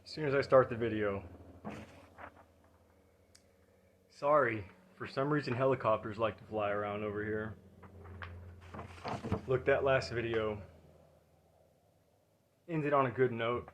As soon as I start the video. Sorry, for some reason helicopters like to fly around over here. Look, that last video ended on a good note.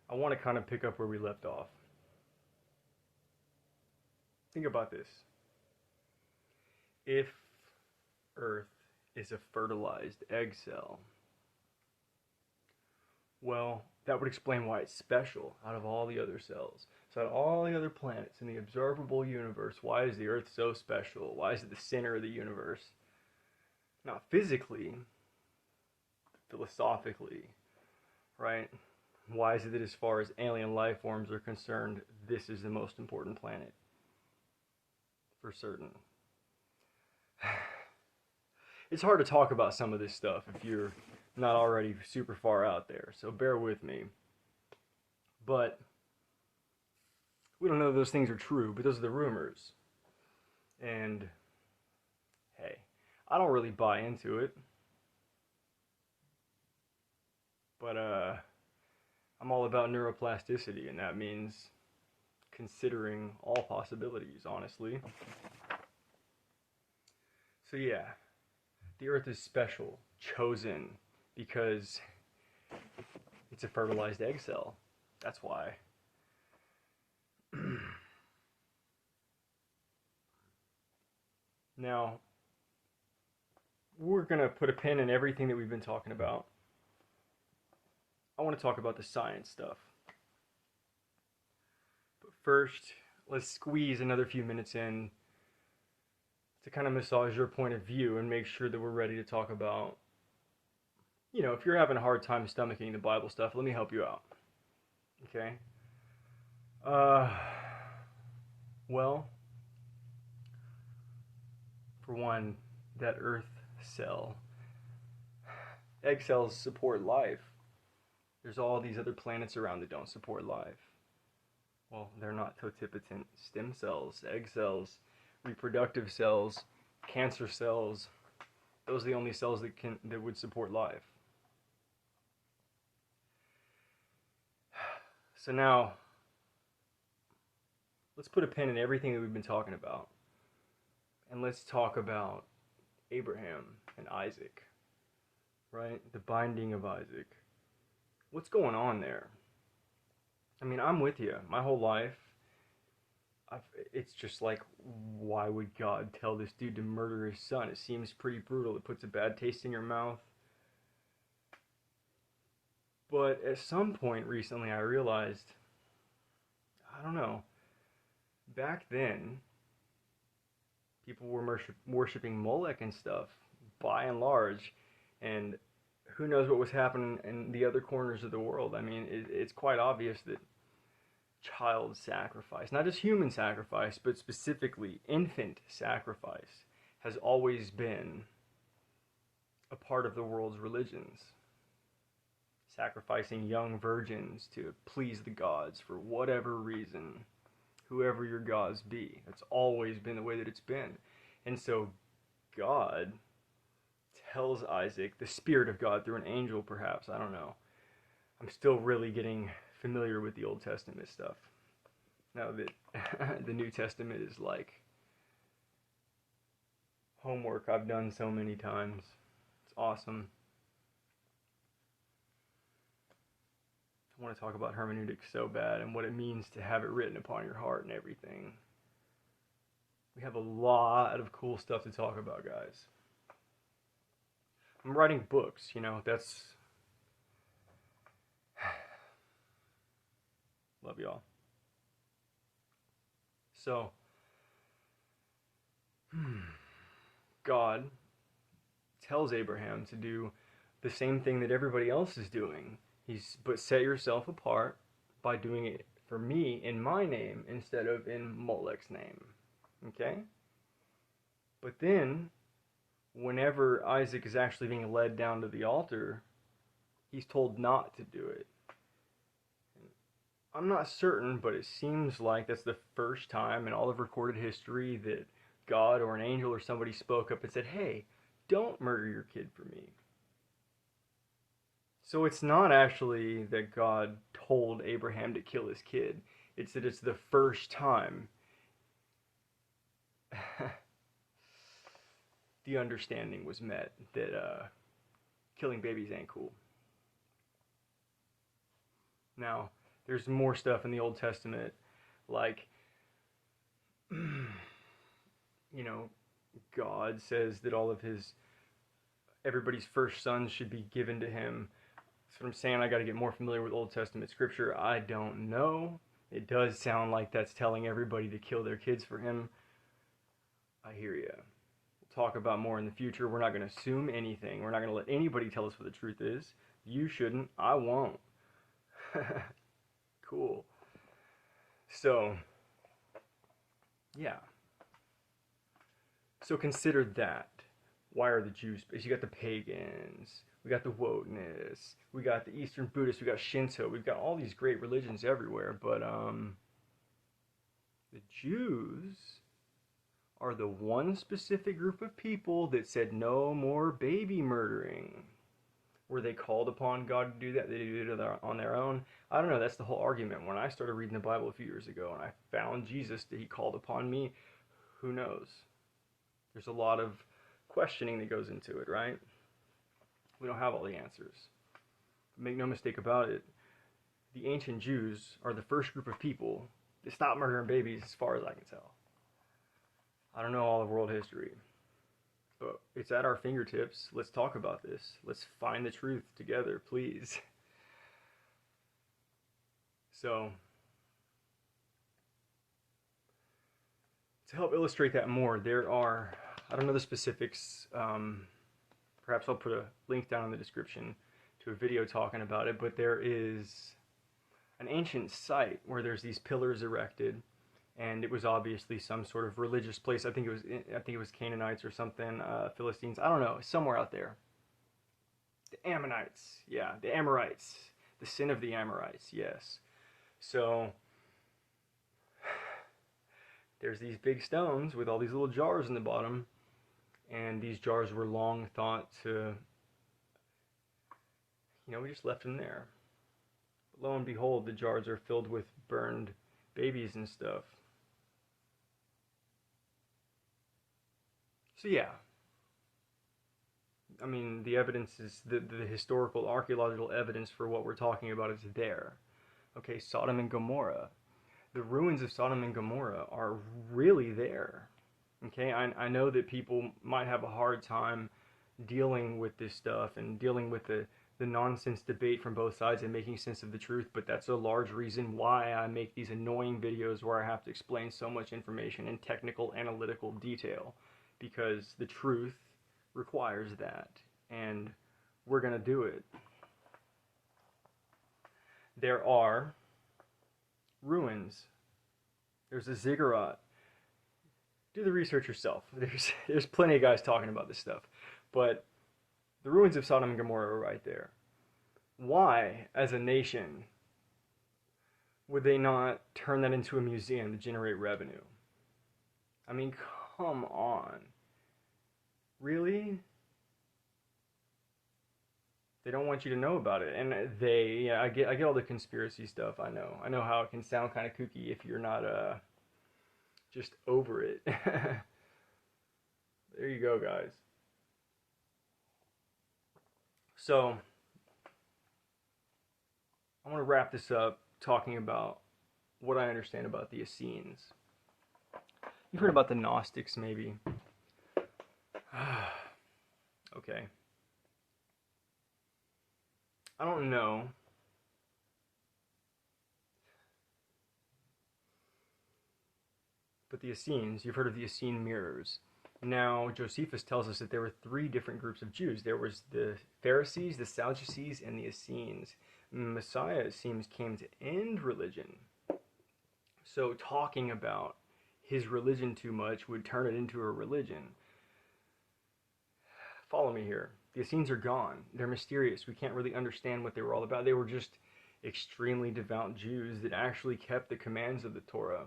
I want to kind of pick up where we left off. Think about this. If Earth is a fertilized egg cell, well, that would explain why it's special out of all the other cells. So out of all the other planets in the observable universe, why is the Earth so special? Why is it the center of the universe? Not physically, philosophically, right? Why is it that as far as alien life forms are concerned, this is the most important planet? For certain. It's hard to talk about some of this stuff if you're not already super far out there, so bear with me. But we don't know if those things are true, but those are the rumors. And hey, I don't really buy into it. But I'm all about neuroplasticity, and that means considering all possibilities, honestly. So yeah, the Earth is special, chosen, because it's a fertilized egg cell. That's why. Now, we're going to put a pin in everything that we've been talking about. I want to talk about the science stuff. But first, let's squeeze another few minutes in to kind of massage your point of view and make sure that we're ready to talk about, you know, if you're having a hard time stomaching the Bible stuff, let me help you out. Okay? Well, for one, that Earth cell, egg cells support life. There's all these other planets around that don't support life. Well, they're not totipotent stem cells, egg cells, reproductive cells, cancer cells. Those are the only cells that would support life. So now, let's put a pin in everything that we've been talking about. And let's talk about Abraham and Isaac, right? The binding of Isaac. What's going on there? I mean, I'm with you. My whole life, it's just like, why would God tell this dude to murder his son? It seems pretty brutal. It puts a bad taste in your mouth. But at some point recently, I realized, I don't know, back then, people were worshiping Molech and stuff, by and large, and who knows what was happening in the other corners of the world. I mean, it's quite obvious that child sacrifice, not just human sacrifice, but specifically infant sacrifice, has always been a part of the world's religions. Sacrificing young virgins to please the gods for whatever reason, whoever your gods be. That's always been the way that it's been. And so God tells Isaac, the Spirit of God through an angel perhaps, I don't know. I'm still really getting familiar with the Old Testament stuff. Now that the New Testament is like homework I've done so many times. It's awesome. I want to talk about hermeneutics so bad and what it means to have it written upon your heart and everything. We have a lot of cool stuff to talk about, guys. I'm writing books, you know, that's... Love y'all. So, God tells Abraham to do the same thing that everybody else is doing. But set yourself apart by doing it for me in my name instead of in Molech's name. Okay? But then, whenever Isaac is actually being led down to the altar, he's told not to do it. I'm not certain, but it seems like that's the first time in all of recorded history that God or an angel or somebody spoke up and said, hey, don't murder your kid for me. So it's not actually that God told Abraham to kill his kid. It's that it's the first time the understanding was met that killing babies ain't cool. Now, there's more stuff in the Old Testament, like, God says that everybody's first sons should be given to him. That's what I'm saying. I got to get more familiar with Old Testament scripture. I don't know. It does sound like that's telling everybody to kill their kids for him. I hear you. We'll talk about more in the future. We're not going to assume anything. We're not going to let anybody tell us what the truth is. You shouldn't. I won't. Cool. So, yeah. So consider that. Why are the Jews? You got the pagans. We got the wokeness. We got the Eastern Buddhists. We got Shinto. We've got all these great religions everywhere. But the Jews are the one specific group of people that said no more baby murdering. Were they called upon God to do that? Did they do it on their own? I don't know. That's the whole argument. When I started reading the Bible a few years ago and I found Jesus, that he called upon me, who knows? There's a lot of questioning that goes into it, right? We don't have all the answers. Make no mistake about it, the ancient Jews are the first group of people that stopped murdering babies, as far as I can tell. I don't know all of world history, but it's at our fingertips. Let's talk about this. Let's find the truth together, please. So, to help illustrate that more, there are, I don't know the specifics, perhaps I'll put a link down in the description to a video talking about it, but there is an ancient site where there's these pillars erected, and it was obviously some sort of religious place. I think it was Canaanites or something, Philistines, I don't know, somewhere out there. The Ammonites, yeah, the Amorites, the sin of the Amorites, yes. So there's these big stones with all these little jars in the bottom, and these jars were long thought to, we just left them there. But lo and behold, the jars are filled with burned babies and stuff. So yeah, I mean, the evidence is, the historical, archaeological evidence for what we're talking about is there. Okay, Sodom and Gomorrah. The ruins of Sodom and Gomorrah are really there. Okay, I know that people might have a hard time dealing with this stuff and dealing with the nonsense debate from both sides and making sense of the truth, but that's a large reason why I make these annoying videos where I have to explain so much information in technical, analytical detail, because the truth requires that, and we're going to do it. There are ruins. There's a ziggurat. Do the research yourself. There's plenty of guys talking about this stuff. But the ruins of Sodom and Gomorrah are right there. Why, as a nation, would they not turn that into a museum to generate revenue? I mean, come on. Really? They don't want you to know about it. And I get all the conspiracy stuff, I know. I know how it can sound kind of kooky if you're not just over it. There you go, guys. So, I want to wrap this up talking about what I understand about the Essenes. You've heard about the Gnostics, maybe. Okay. I don't know. But the Essenes, you've heard of the Essene mirrors. Now, Josephus tells us that there were three different groups of Jews. There was the Pharisees, the Sadducees, and the Essenes. Messiah, it seems, came to end religion. So talking about his religion too much would turn it into a religion. Follow me here. The Essenes are gone. They're mysterious. We can't really understand what they were all about. They were just extremely devout Jews that actually kept the commands of the Torah.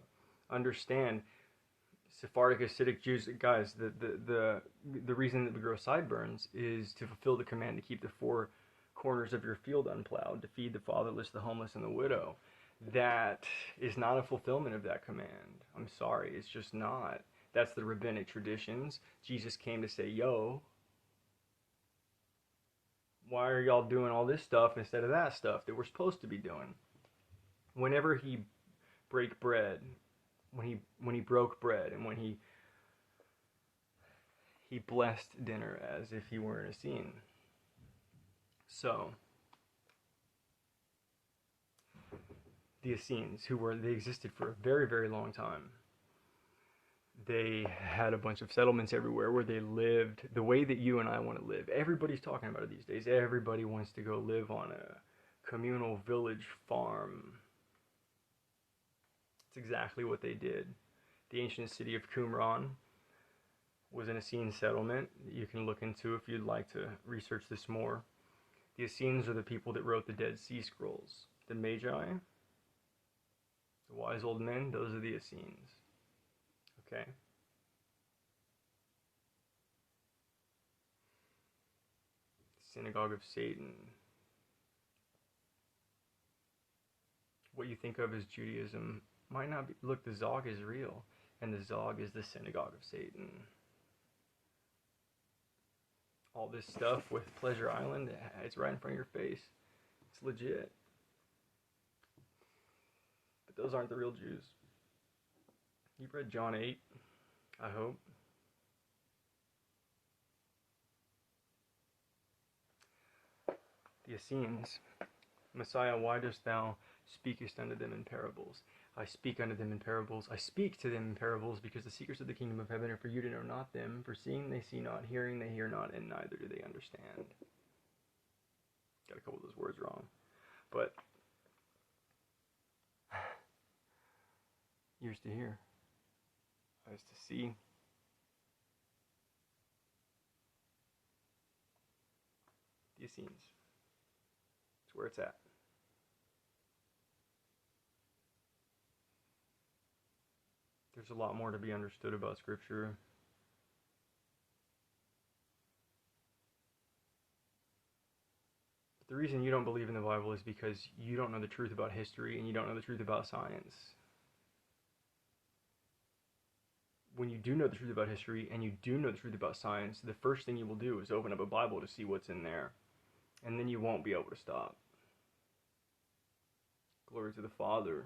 Understand, Sephardic Hasidic Jews, guys, the reason that we grow sideburns is to fulfill the command to keep the four corners of your field unplowed, to feed the fatherless, the homeless, and the widow. That is not a fulfillment of that command. I'm sorry, it's just not. That's the rabbinic traditions. Jesus came to say, yo, why are y'all doing all this stuff instead of that stuff that we're supposed to be doing? Whenever he break bread, when he broke bread, and when he blessed dinner as if he were in a scene. So the Essenes, they existed for a very, very long time. They had a bunch of settlements everywhere where they lived the way that you and I want to live. Everybody's talking about it these days. Everybody wants to go live on a communal village farm. It's exactly what they did. The ancient city of Qumran was an Essene settlement that you can look into if you'd like to research this more. The Essenes are the people that wrote the Dead Sea Scrolls. The Magi, the wise old men, those are the Essenes. Okay? Synagogue of Satan. What you think of as Judaism might not be. Look, the Zog is real, and the Zog is the synagogue of Satan. All this stuff with Pleasure Island, it's right in front of your face. It's legit. But those aren't the real Jews. You've read John 8, I hope. The Essenes. Messiah, why dost thou speakest unto them in parables? I speak unto them in parables. I speak to them in parables, because the secrets of the kingdom of heaven are for you to know not them. For seeing they see not, hearing they hear not, and neither do they understand. Got a couple of those words wrong. But ears to hear, eyes to see. The Essenes. It's where it's at. There's a lot more to be understood about Scripture. But the reason you don't believe in the Bible is because you don't know the truth about history and you don't know the truth about science. When you do know the truth about history and you do know the truth about science, the first thing you will do is open up a Bible to see what's in there. And then you won't be able to stop. Glory to the Father,